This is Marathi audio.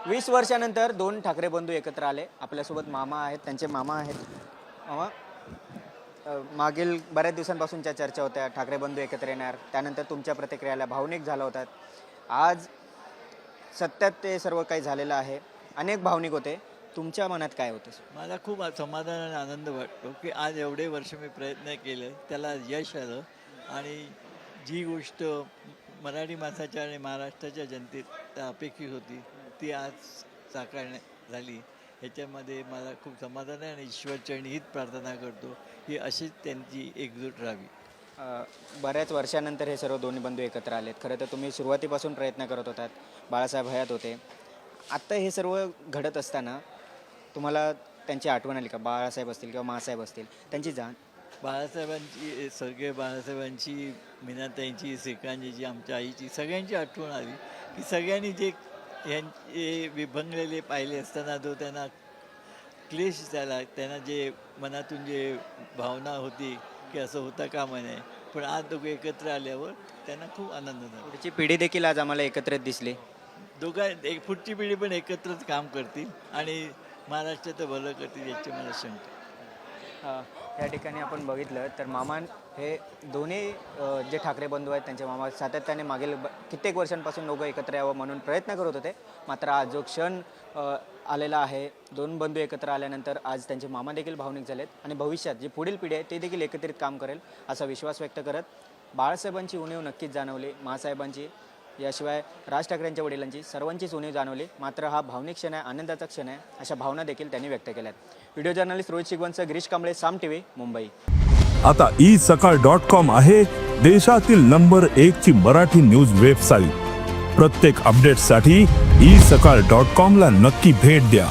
20 वर्षानंतर दोन ठाकरे बंधू एकत्र आले. आपल्यासोबत मामा आहेत, त्यांचे मामा आहेत. मामा, मागील बऱ्याच दिवसांपासूनच्या चर्चा होत्या ठाकरे बंधू एकत्र येणार, त्यानंतर तुमच्या प्रतिक्रियाला भावनिक झाला होतात. आज सत्यात ते सर्व काही झालेलं आहे. अनेक भावनिक होते. तुमच्या मनात काय होते? मला खूप समाधान आणि आनंद वाटतो की आज एवढे वर्ष मी प्रयत्न केले, त्याला यश आलं आणि जी गोष्ट मराठी माणसाच्या आणि महाराष्ट्राच्या जनतेत अपेक्षित होती ती आज साकारण्यात झाली. ह्याच्यामध्ये मला खूप समाधान आहे आणि ईश्वरचरणी हीच प्रार्थना करतो की अशीच त्यांची एकजूट राहावी. बऱ्याच वर्षानंतर हे सर्व दोन्ही बंधू एकत्र आलेत. खरं तर तुम्ही सुरुवातीपासून प्रयत्न करत होतात, बाळासाहेब हयात होते. आत्ता हे सर्व घडत असताना तुम्हाला त्यांची आठवण आली का? बाळासाहेब असतील किंवा मासाहेब असतील, त्यांची जाण बाळासाहेबांची, स्वर्गीय बाळासाहेबांची, मीनाताईंची, श्रीकांतजीची, आमच्या आईची, सगळ्यांची आठवण आली की सगळ्यांनी जे ह्यांचे विभंगलेले पाहिले असताना जो त्यांना क्लेश झाला, त्यांना जे मनातून जे भावना होती की असं होता कामा नये, पण आज दोघे एकत्र आल्यावर त्यांना खूप आनंद झाला. पुढची पिढी देखील आज आम्हाला एकत्रित दिसली. एक पुढची पिढी पण एकत्रच काम करतील आणि महाराष्ट्राचं भलं करतील याची मला शंका. या ठिकाणी आपण बघितलं तर मामा हे दोन्ही जे ठाकरे बंधू आहेत त्यांचे मामा सातत्याने मागील कित्येक वर्षांपासून दोघं एकत्र यावं म्हणून प्रयत्न करत होते. मात्र आज जो क्षण आलेला आहे, दोन बंधू एकत्र आल्यानंतर आज त्यांचे मामा देखील भावनिक झालेत आणि भविष्यात जी पुढील पिढी आहे ते देखील एकत्रित काम करेल असा विश्वास व्यक्त करत बाळासाहेबांची उणीव नक्कीच जाणवली, मासाहेबांची, याशिवाय राज ठाकरेंच्या वडिलांची, सर्वांचीच उणीव जाणवली. मात्र हा भावनिक क्षण आहे, आनंदाचा क्षण आहे, अशा भावना देखील त्यांनी व्यक्त केल्यात. व्हिडिओ जर्नलिस्ट रोहित शिगवणसह गिरीश कांबळे, साम टीव्ही, मुंबई. आता isakal.com आहे देशातील नंबर 1 ची मराठी न्यूज वेबसाईट. प्रत्येक अपडेटसाठी isakal.com ला नक्की भेट द्या.